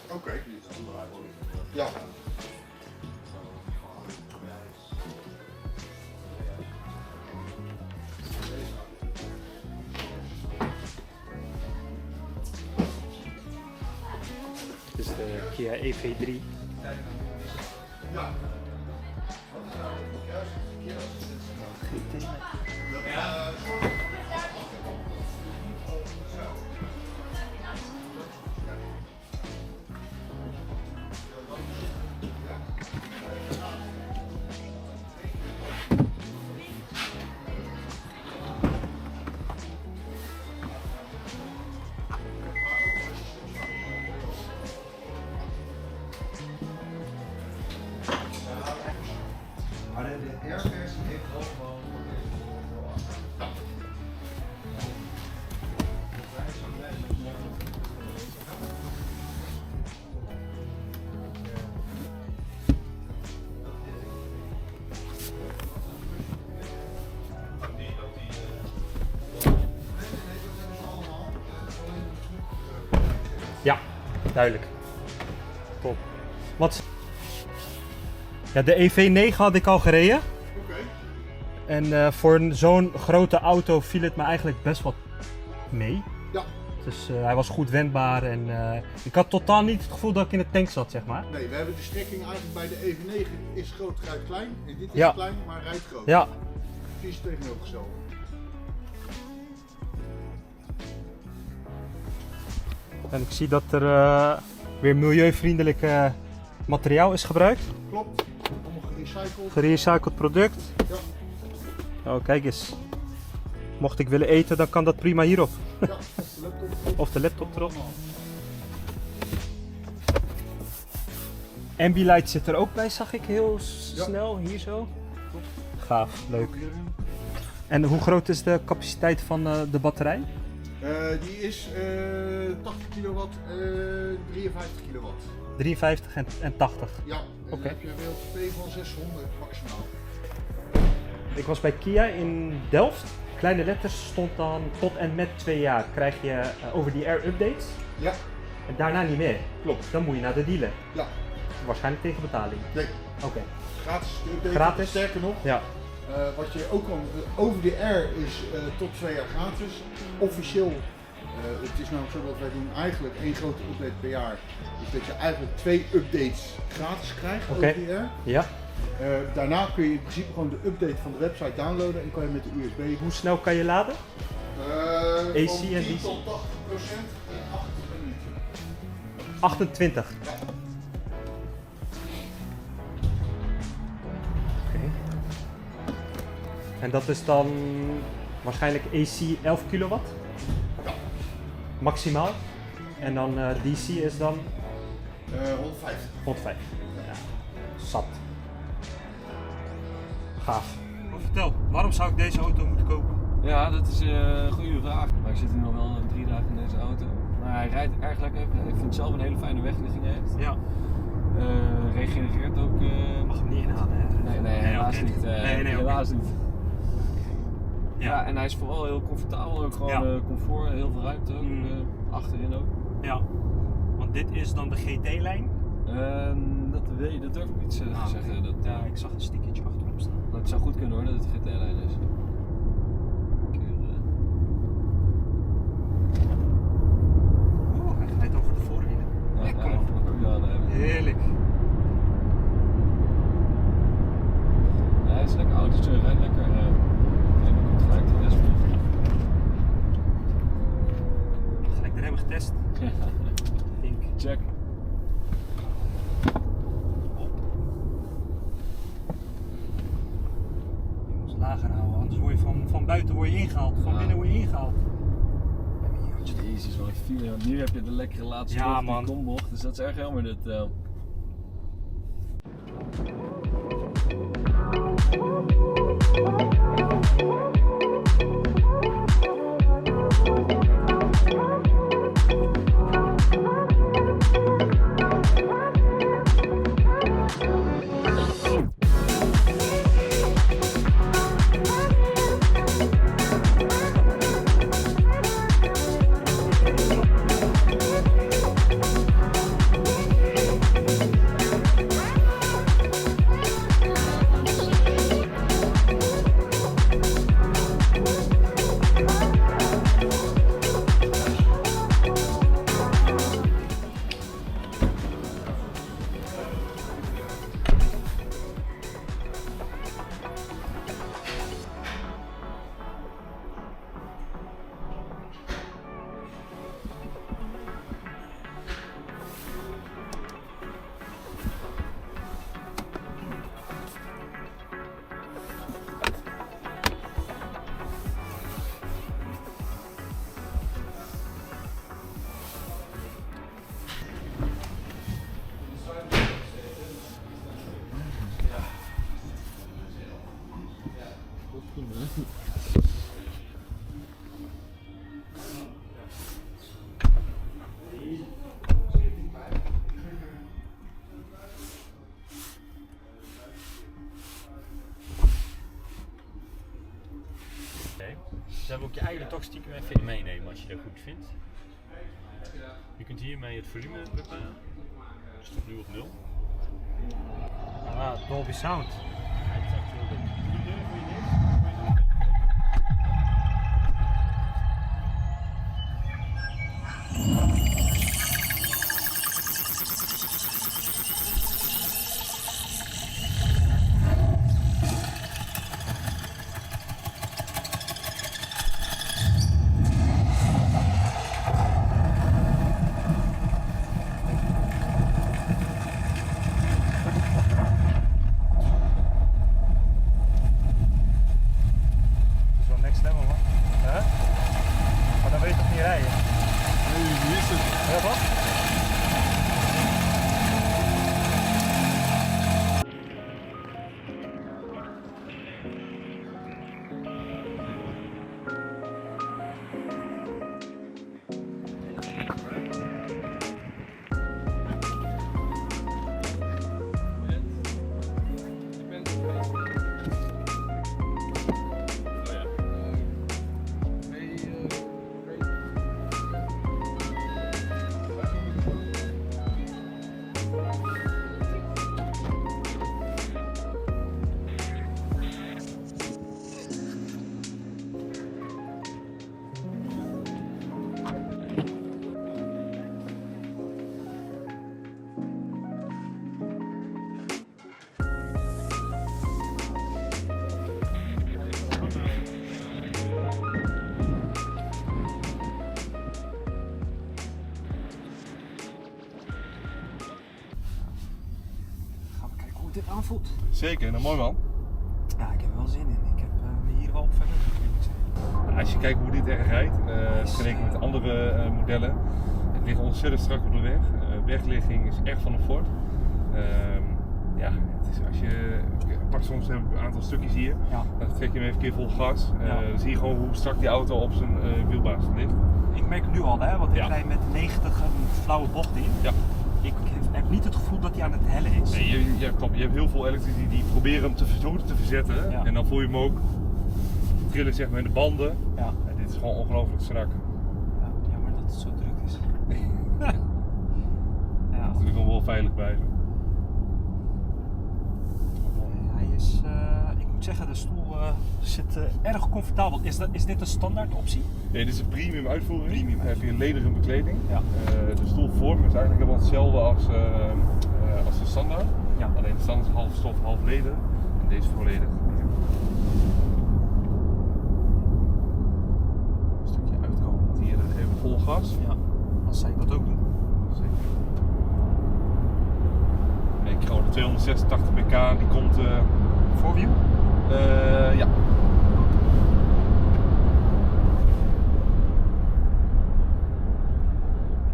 Oké. Ja. Dit is de Kia EV3. Ja. Maar de R-versie heeft wel gewoon. Ja, duidelijk. Top. Wat? Ja, de EV9 had ik al gereden. Oké. En voor zo'n grote auto viel het me eigenlijk best wel mee. Ja. Dus hij was goed wendbaar en ik had totaal niet het gevoel dat ik in de tank zat, zeg maar. Nee, we hebben de strekking eigenlijk bij de EV9 is groot, rijdt klein. En dit is Ja. klein, maar rijdt groot. Ja, Precies tegenovergestelde. en ik zie dat er weer milieuvriendelijk materiaal is gebruikt. Klopt. Allemaal gerecycled. Gerecycled product. Ja. Oh, kijk eens. Mocht ik willen eten, dan kan dat prima hierop. Ja, de laptop. Of de laptop erop. Ambilight zit er ook bij, zag ik heel Ja. snel, hier zo. Gaaf, leuk. En hoe groot is de capaciteit van de batterij? Die is 80 kilowatt, 53 kilowatt. 53 en 80. Ja, en Oké. dan heb je een WLTP van 600 maximaal. Ik was bij Kia in Delft. Kleine letters stond dan tot en met 2 jaar krijg je over die air updates. Ja, En daarna niet meer. klopt. Dan moet je naar de dealer. Ja, Waarschijnlijk tegen betaling. nee, Oké. gratis update. Gratis? Sterker nog, Ja. wat je ook kan, over de air is tot 2 jaar gratis. Officieel, het is namelijk zo dat wij doen eigenlijk 1 grote update per jaar. Dus dat je eigenlijk 2 updates gratis krijgt Oké. over de air. Ja. Daarna kun je in principe gewoon de update van de website downloaden en kan je met de USB. Hoe snel kan je laden? AC Van en 10 DC. tot 80% in 8 minuten. 28. Ja. Oké. En dat is dan waarschijnlijk AC 11 kilowatt? Ja. Maximaal. En dan DC is dan 150. 105. Ja. Zat. Gaaf. Maar vertel, waarom zou ik deze auto moeten kopen? Ja, dat is een goede vraag. Maar ik zit nu nog wel 3 dagen in deze auto. Maar hij rijdt erg lekker. Ik vind het zelf een hele fijne wegligging heeft. Ja. Regenereert ook. Mag hem niet inhalen, hè? Nee, helaas oké. niet. Nee, helaas niet. Ja. Ja, en hij is vooral heel comfortabel. Ook gewoon Ja. comfort, heel veel ruimte ook. Achterin ook. Ja. Want dit is dan de GT-lijn. Dat durf ik niet te zeggen. Dat, Ja, ik zag een stickertje achterop staan. dat zou goed kunnen hoor, dat het GT-lijn is. Think. Check. Je moet lager houden, anders word je van buiten word je ingehaald, van binnen word je ingehaald. Jezus, wat een file. Want nu heb je de lekkere laatste Ja, bocht, man. die kombocht, dus dat is erg jammer dit. Dus dan wil ik je eigenlijk toch stiekem even in meenemen als je dat goed vindt. Je kunt hiermee het volume bepalen. Dus tot nu op 0. Ah, Dolby Sound. Ja, dat is echt heel goed. Die deur voor je niks. Dit aanvoelt. Zeker, nou mooi man. Ja, ik heb er wel zin in. Ik heb me hier wel op verder, moet ik zeggen. Als je kijkt hoe dit er rijdt, vergeleken met andere modellen, het ligt ontzettend strak op de weg. Wegligging is echt van een Ford. Ja, het is, als je pakt soms een aantal stukjes hier, Ja. dan trek je hem even een keer vol gas. Ja. Dan zie je gewoon hoe strak die auto op zijn wielbasis ligt. Ik merk het nu al, hè, want ik Ja. rijd met 90 een flauwe bocht in. Ja. Ik heb niet het gevoel dat hij aan het hellen is. Nee, ja, klopt. Je hebt heel veel elektrici die proberen hem te verzetten. Ja. En dan voel je hem ook trillen zeg maar, in de banden. Ja. En dit is gewoon ongelooflijk strak. Ja, jammer dat het zo druk is. Ja. Natuurlijk nog wel veilig blijven. Hij is, ik moet zeggen, de stoel zit erg comfortabel. Is dit een standaard optie? Nee, dit is een premium uitvoering. Premium Dan heb je een lederen bekleding. Ja. De stoelvorm is eigenlijk helemaal hetzelfde als de standaard. Ja. Alleen de standaard is half stof, half leder. En deze is volledig. Een stukje uitkomen. Hier even vol gas. Ja. als zij dat ook doen. Zeker. Ik gewoon de 286 pk, die komt... Voorwiel? Ja.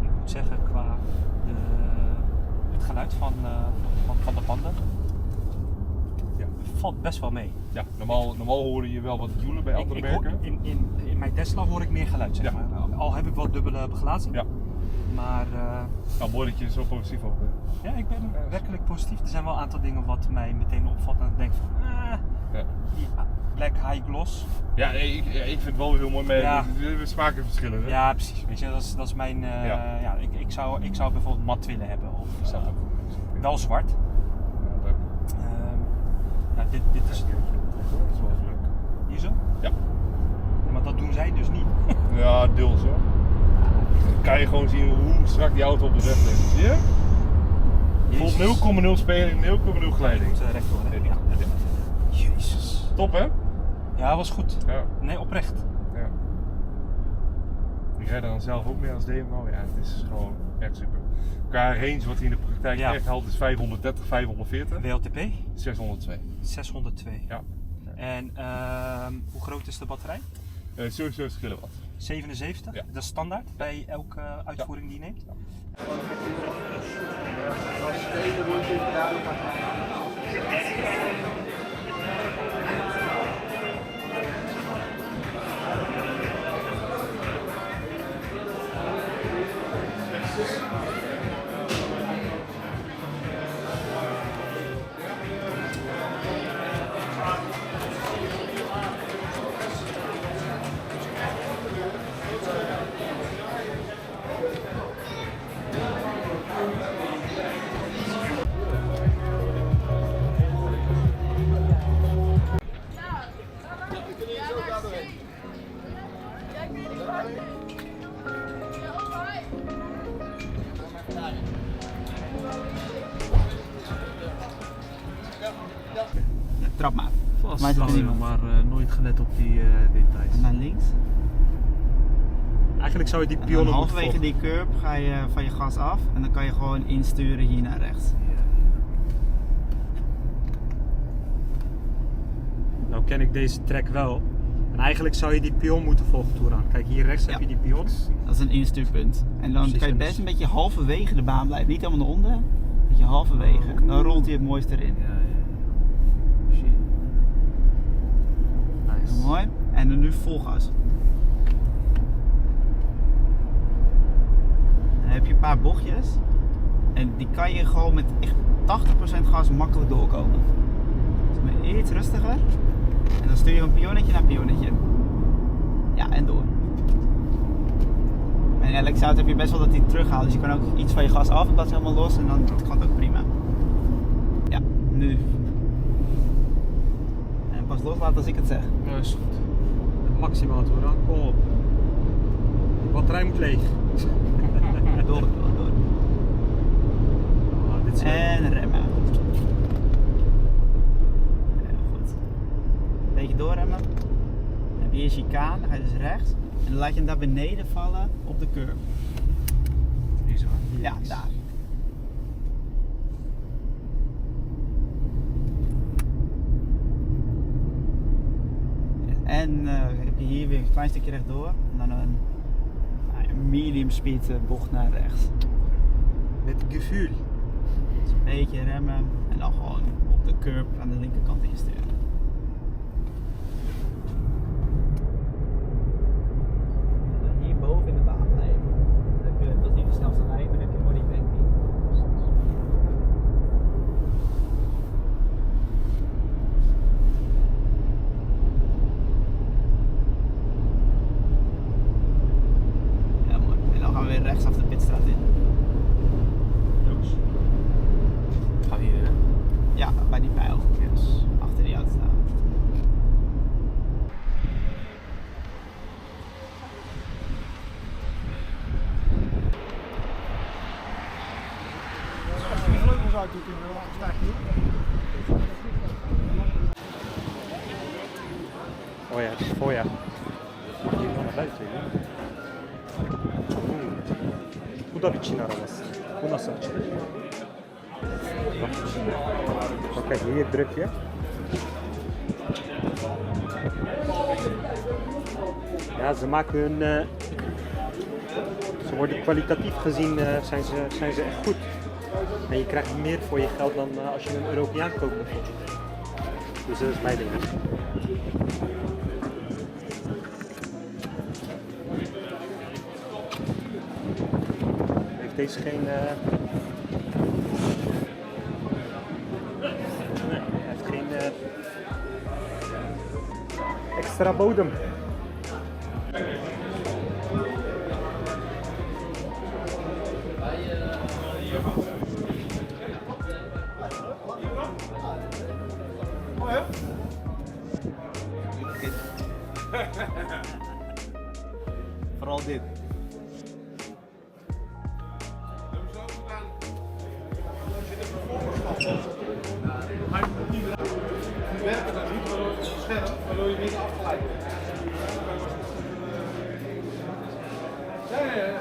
Ik moet zeggen, qua het geluid van de banden Ja. valt best wel mee. Ja, normaal hoor je wel wat joelen bij andere merken. In mijn Tesla hoor ik meer geluid, zeg Ja. maar. Al heb ik wel dubbele beglazing. Ja. Maar Nou, mooi dat je er zo positief over bent. ja, ik ben werkelijk positief. Er zijn wel een aantal dingen wat mij meteen opvalt en ik denk van, Ja. die black high gloss. Ja, nee, ik vind het wel heel mooi merk. Ja. We smaken verschillen. Hè? Ja, precies. Weet je, dat is mijn. Ja. Ik zou bijvoorbeeld mat willen hebben. Of Ik snap het. wel zwart. Ja, leuk. Dit is Dat is wel even leuk. hier zo. Ja. Ja, maar dat doen zij dus niet. Ja, deels hoor. Dan kan je gewoon zien hoe strak die auto op de weg ligt. Zie je? Voelt 0,0 speling, 0,0 glijding. Goed, rechtdoor. Hè? Ja. Jezus. Top hè? Ja, was goed. Ja. Nee, oprecht. Ja. Ik rijd er dan zelf ook mee als demo. Ja, het is gewoon echt super. Qua range wat hij in de praktijk echt haalt is 530, 540. WLTP? 602. 602. Ja. En hoe groot is de batterij? 77 kilowatt. 77? Ja. Dat is standaard bij elke uitvoering die je neemt? Trap maar. Vast Maar zit er niemand. maar nooit gelet op die details. Naar links. Eigenlijk zou je die En dan pionnen moeten halverwege volgen. die curb ga je van je gas af en dan kan je gewoon insturen hier naar rechts. Nou ken ik deze track wel. En eigenlijk zou je die pion moeten volgen, Toeran. Kijk, hier rechts heb Ja. je die pion. Dat is een instuurpunt. En dan Precies, kan je en best dus- een beetje halverwege de baan blijven. Niet helemaal naar onder, een beetje halverwege. Oh, oké. Dan rolt hij het mooiste erin. Ja, ja. Shit. Nice. Mooi. En dan nu vol gas. Dan heb je een paar bochtjes. En die kan je gewoon met echt 80% gas makkelijk doorkomen. Dus maar iets rustiger. En dan stuur je van pionnetje naar pionnetje. Ja, en door. En in elk zout heb je best wel dat hij terughaalt. Dus je kan ook iets van je gas af en dat is helemaal los. En dan kan het ook prima. Ja, nu. En pas loslaten als ik het zeg. Ja, is goed. Maximaal, Toeran. Kom op. De batterij moet leeg. Door. Oh, dit is En remmen. Heel goed. Beetje doorremmen. Dan heb je hier chicane, dan ga je dus rechts. En dan laat je hem daar beneden vallen op de curb. Hier zo. Ja, daar. En heb je hier weer een klein stukje rechtdoor. En dan een medium speed bocht naar rechts. met gevoel. Dus een beetje remmen en dan gewoon op de curb aan de linkerkant insturen. En dan hier boven in de baan blijven. Dan heb je, dat is niet de snelste lijn, maar dan heb je mooi die banking. Ja, mooi. En dan gaan we weer rechtsaf de pitstraat in. Gaan we hier, hè? Ja, bij die pijl. Yes. Achter die auto staan. Als je de vleugels uit doet in de sta ik hier. Oh ja, het is voor ja. Mag je wel naar buiten, hè? Bu da bir Çin arabası. Bu nasıl açılır? Bak şimdi. Bakın hier druk je. Ja, ze maken hun... ze worden kwalitatief gezien zijn ze echt goed. En je krijgt meer voor je geld dan als je een Europeaan koopt bijvoorbeeld. Dus dat is mijn ding. Heeft deze geen... Nee, hij heeft geen extra bodem. Vooral dit. Werken dan niet, waardoor het scherp, waardoor je niet afgeleid wordt. Ja.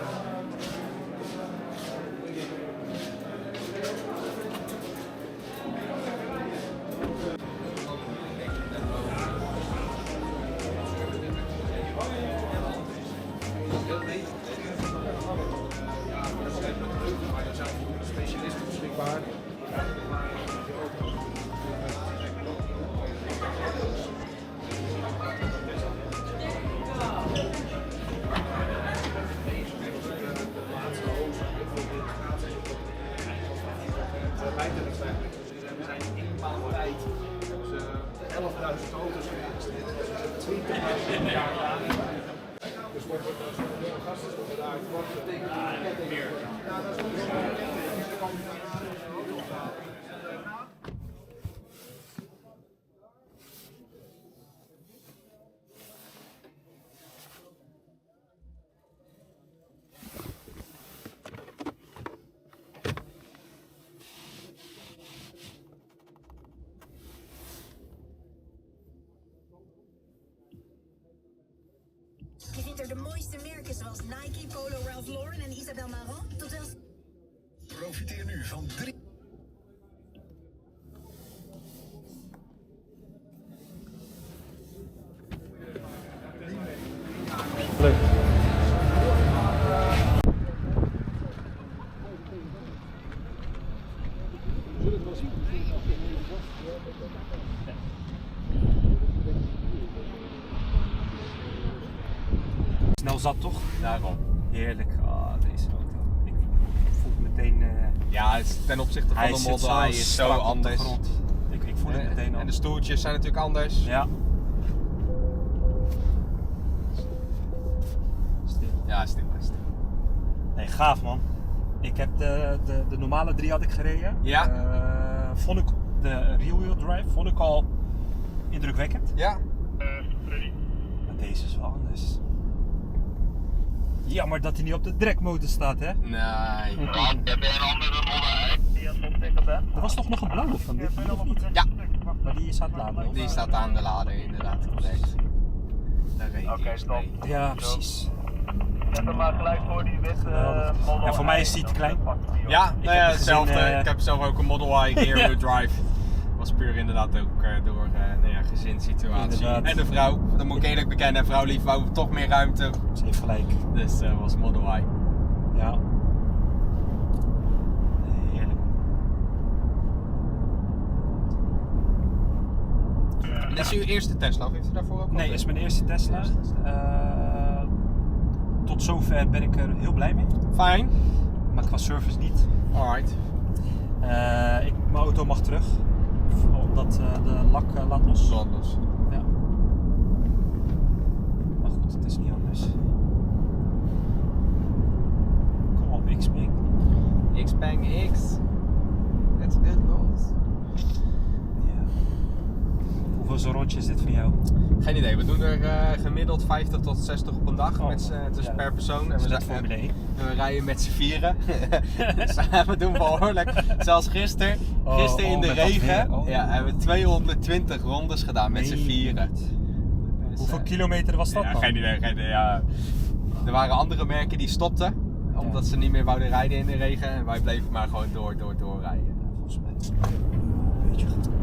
Specialisten beschikbaar. We zijn in een maand tijd 11.000 auto's geweest. 20.000 jaar gedaan. Dus wordt veel gasten daar. Wat betekent meer? Ja, dat is Je vindt er de mooiste merken zoals Nike, Polo, Ralph Lauren en Isabel Marant tot wel... Profiteer nu van 3... Leuk. Snel zat toch? Daarom. Heerlijk. Ah, deze auto. Ik voel meteen... Ja, het is ten opzichte van de Model I is zo anders. Ik voel het meteen al. En de stoeltjes zijn natuurlijk anders. Ja. Stil. Ja, stil. Nee, gaaf man. Ik heb de normale 3 had ik gereden. Ja. Vond ik de rear-wheel drive vond ik al indrukwekkend. Ja. Maar deze is wel anders. Jammer dat hij niet op de dragmotor staat, hè? Nee. Er was toch nog een blauwe van dit hier, of niet? Ja. Maar die is aan het laden. of? Die staat aan de lader inderdaad, correct. Daar reed ik eerst mee. Ja, precies. Zet hem maar gelijk voor die witte Model Ja, voor mij is die te klein. Ja, nou ja, heb gezien, hetzelfde. Ik heb zelf ook een Model I rear-wheel drive. Was puur inderdaad ook door gezinssituatie. Inderdaad. En de vrouw, dat moet ik eerlijk bekennen, de vrouw lief wou toch meer ruimte. Ze heeft gelijk. Dus was Model I. Ja. Heerlijk. En dit is uw eerste Tesla, of heeft u daarvoor ook? Nee, dit is mijn eerste Tesla. Tot zover ben ik er heel blij mee. Fijn. Maar qua service niet. Alright. Mijn auto mag terug. Omdat de lak laat los. Laat los. Ja. Maar goed, het is niet anders. Kom op, X-Bang. X-Bang X. That's good los. Ja. Hoeveel rondjes is dit van jou? Geen idee, we doen er gemiddeld 50 tot 60 op een dag, dus per persoon. En Formule 1. En we rijden met z'n vieren. Dus we doen behoorlijk. Zelfs gisteren in de regen, hebben we 220 rondes gedaan met z'n vieren. Dus, hoeveel kilometer was dat dan? Geen idee. Ja. Er waren andere merken die stopten Omdat ze niet meer wouden rijden in de regen. En wij bleven maar gewoon doorrijden. Volgens mij.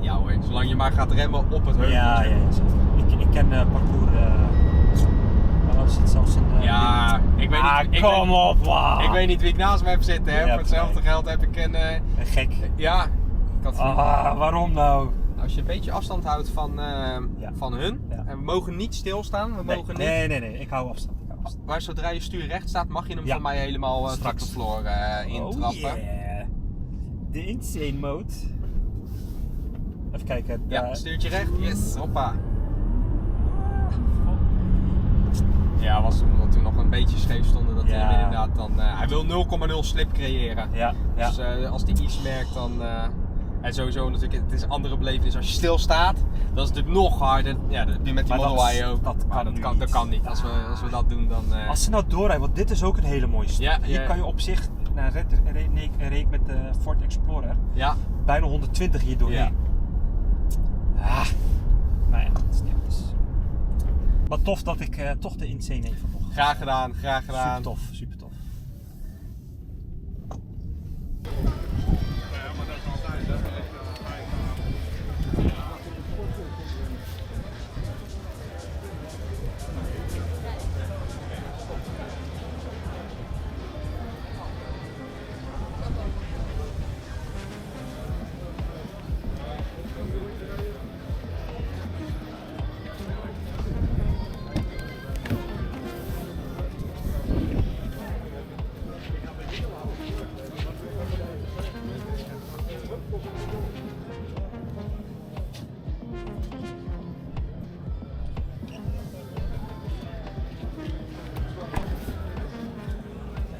Ja hoor, zolang je maar gaat remmen op het heuvel. Ja. Ik ken parcours. Er zit zelfs een. Ik weet niet. Kom op, wow. Ik weet niet wie ik naast me heb zitten. Hè. Ja, Voor hetzelfde geld heb ik een. Een gek. Ja. Ik had Waarom nou? Als je een beetje afstand houdt van hun. Ja. En we mogen niet stilstaan. We mogen niet. Nee. Ik hou afstand. Maar zodra je stuur recht staat, mag je hem Ja. van mij helemaal tot Straks. de vloer intrappen. Oh yeah. De insane mode. Even kijken. Ja, stuurtje recht. Yes, hoppa. Ja, was omdat we nog een beetje scheef stonden dat hij hem inderdaad dan... hij wil 0,0 slip creëren. Ja. Dus als hij iets merkt dan... en sowieso natuurlijk, het is een andere belevenis. Als je stilstaat, dat is natuurlijk nog harder. Ja, dat heb je met die Maar Model Y ook. dat Maar kan dat kan niet. Als we dat doen dan... Als ze nou doorrijden, want dit is ook een hele mooie stuk. Ja, Hier kan je op zich, reed met de Ford Explorer, bijna 120 hier doorheen. Ja. Nou ja, dat is niet anders. Maar tof dat ik toch de Insane even nog. Graag gedaan. Super tof.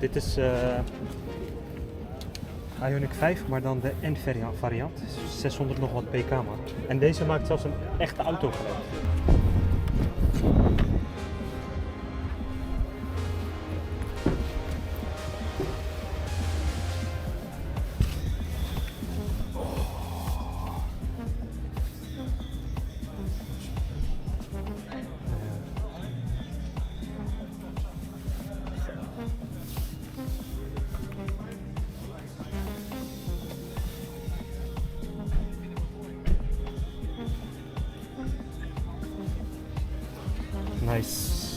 Dit is Ioniq 5, maar dan de N-variant. 600 nog wat pk maar. En deze maakt zelfs een echte autogeluid. Nice.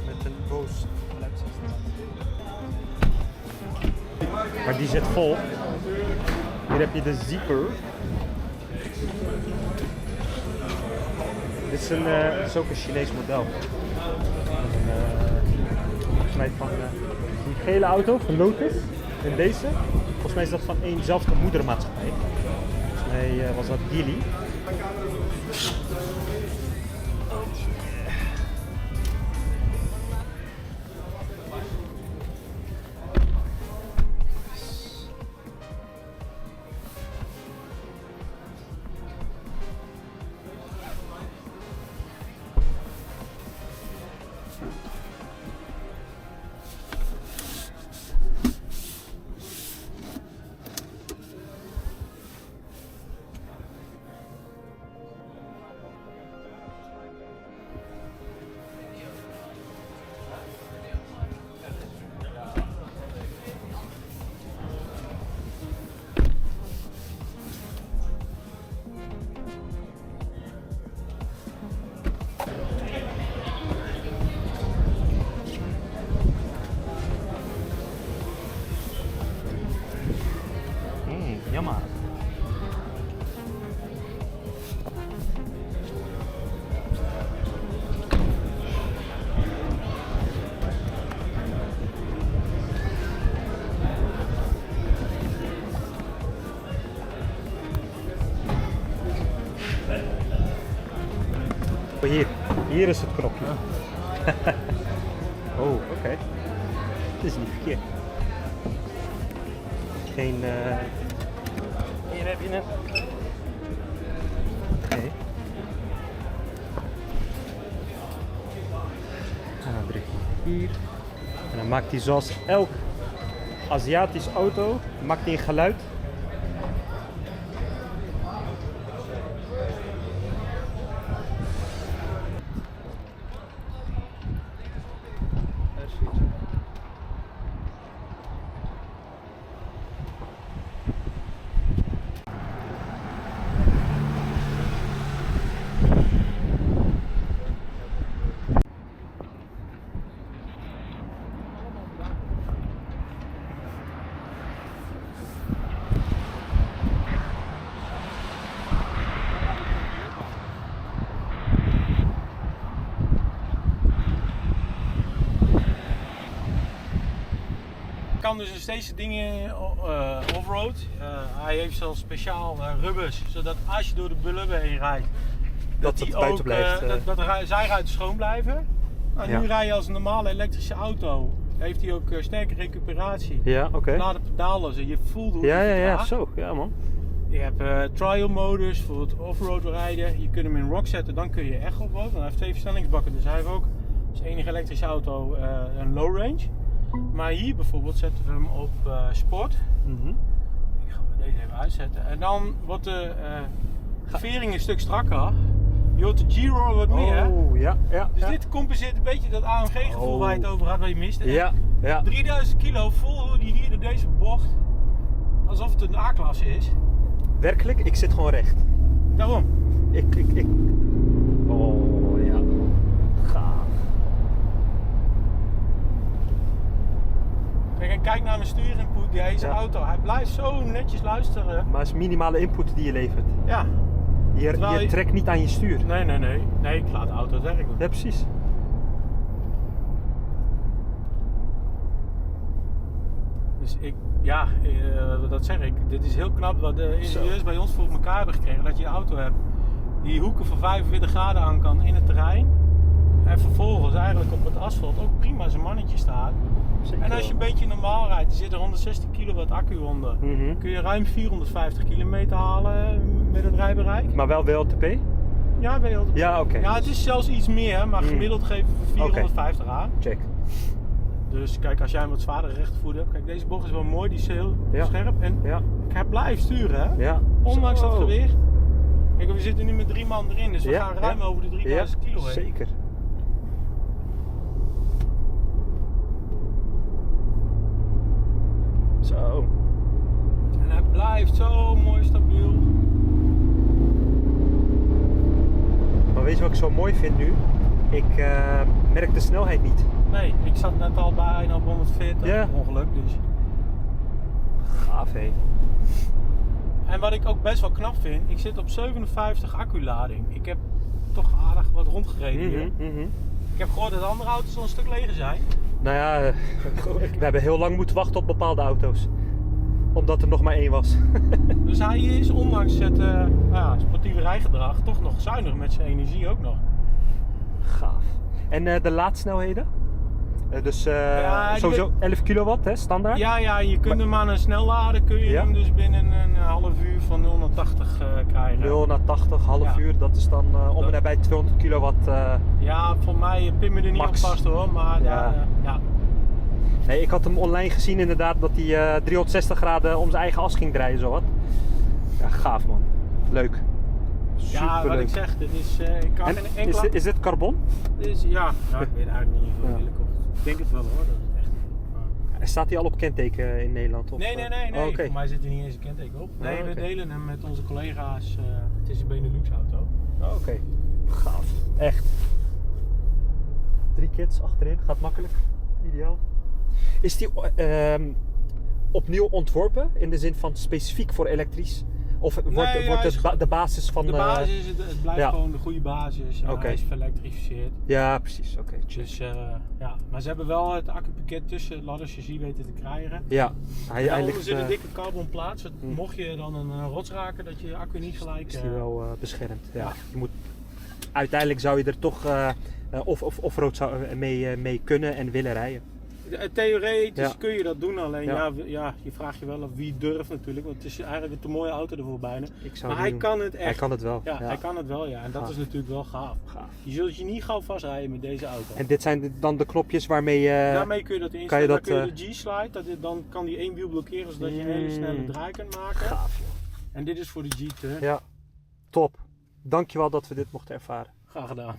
Met een boos geluidsinstallatie. Maar die zit vol. Hier heb je de Zeeker. Dit is ook een Chinees model. Volgens mij van die gele auto van Lotus. En deze. Volgens mij is dat van éénzelfde moedermaatschappij. Volgens mij was dat Geely. Jammer. Hier is het knopje. Oh, oké. Het is niet verkeerd. Geen... Hier heb je hem. Oké. En dan druk je hier. En dan maakt hij zoals elk Aziatisch auto, maakt hij een geluid. kan dus nog steeds de dingen offroad. Hij heeft zelfs speciaal rubbers, zodat als je door de bulubben heen rijdt, dat het die buiten ook, blijft. dat de zijruiten schoon blijven. Nou, nu rij je als een normale elektrische auto. Heeft hij ook sterke recuperatie. Ja, oké. Na de pedalen, je voelt hoe het Ja, zo. Ja, man. Je hebt trial modus voor het offroad rijden. Je kunt hem in rock zetten, dan kun je echt offroad. Hij heeft 2 versnellingsbakken, dus hij heeft ook als enige elektrische auto een low range. Maar hier bijvoorbeeld zetten we hem op sport. Ik ga deze even uitzetten. En dan wordt de vering een stuk strakker. Je hoort de G-roll wat meer. Oh, ja. Dus dit compenseert een beetje dat AMG-gevoel waar je het over had, waar je mist. Ja. 3000 kilo voel hoe die hier door deze bocht, alsof het een A-klasse is. Werkelijk, ik zit gewoon recht. Daarom. Oh, ja. Gaaf. Kijk, en kijk naar mijn stuurinput, deze auto. Hij blijft zo netjes luisteren. Maar het is minimale input die je levert. Ja. Je trekt niet aan je stuur. Nee, ik laat de auto het werk doen. Ja, precies. Dus dat zeg ik. Dit is heel knap wat de ingenieurs bij ons voor elkaar hebben gekregen. Dat je een auto hebt die hoeken van 45 graden aan kan in het terrein. En vervolgens eigenlijk op het asfalt ook prima zijn mannetje staat. Zeker. En als je een beetje normaal rijdt, er zit er 160 kilowatt accu onder. Kun je ruim 450 kilometer halen met het rijbereik. Maar wel WLTP? Ja, WLTP. Ja, oké. Ja, het is zelfs iets meer, maar gemiddeld geven we 450 aan. Check. Dus kijk, als jij een wat zwaardere rechtervoet hebt, kijk, deze bocht is wel mooi, die is heel scherp. En hij blijft sturen, hè? Ja. Ondanks dat gewicht. Kijk, we zitten nu met 3 man erin, dus we gaan ruim over de 3000 kilo heen. Zeker. Zo. En hij blijft zo mooi stabiel. Maar weet je wat ik zo mooi vind nu? Ik merk de snelheid niet. Nee, ik zat net al bijna op 140 ongeluk, dus. Gaaf, hé. En wat ik ook best wel knap vind, ik zit op 57 acculading. Ik heb toch aardig wat rondgereden hier. Ik heb gehoord dat andere auto's al een stuk leger zijn. Nou ja, we hebben heel lang moeten wachten op bepaalde auto's. Omdat er nog maar 1 was. Dus hij is ondanks het sportieve rijgedrag toch nog zuinig met zijn energie ook nog. Gaaf. En de laadsnelheden? Sowieso 11 kilowatt, hè, standaard? Ja, je kunt hem aan een snellader, kun je hem dus binnen een half uur van 0 naar 80 krijgen. 0 naar 80, half uur, dat is dan om en nabij 200 kilowatt. Ja, voor mij pin me er niet op vast hoor, maar ja. Nee, ik had hem online gezien inderdaad dat hij 360 graden om zijn eigen as ging draaien, zowat. Ja, gaaf man. Leuk. Ja, wat ik zeg, dit is... Is dit carbon? Ik weet eigenlijk niet hoe eerlijk of. Ik denk het wel hoor, dat het echt... Staat hij al op kenteken in Nederland? Of? Nee. Oh, okay. Voor mij zit er niet eens een kenteken op. Nee, we delen hem met onze collega's. Het is een Benelux auto. Oh, oké. Gaaf. Echt. 3 kids achterin, gaat makkelijk. Ideaal. Is die opnieuw ontworpen in de zin van specifiek voor elektrisch? Of wordt het de basis van... De basis, het blijft gewoon de goede basis. Hij is verelektrificeerd. Ja, precies. Oké. Dus maar ze hebben wel het accupakket tussen ladderchassis weten te krijgen. Ja. Hij zit een dikke carbonplaat. Mocht je dan een rots raken, dat je accu niet gelijk... Is die wel beschermd. Ja. Je moet, uiteindelijk zou je er toch off-road mee kunnen en willen rijden. Theoretisch kun je dat doen, alleen je vraagt je wel af wie durft natuurlijk, want het is eigenlijk een te mooie auto ervoor bijna. Maar hij kan het echt. Hij kan het wel. Ja, hij kan het wel, en dat is natuurlijk wel gaaf. Je zult je niet gauw vastrijden met deze auto. En dit zijn dan de knopjes waarmee je... Daarmee kun je dat instellen, dan kun je de G-slide, dan kan die 1 wiel blokkeren zodat je een hele snelle draai kunt maken. Gaaf, joh. En dit is voor de G-turn. Ja, top. Dankjewel dat we dit mochten ervaren. Graag gedaan.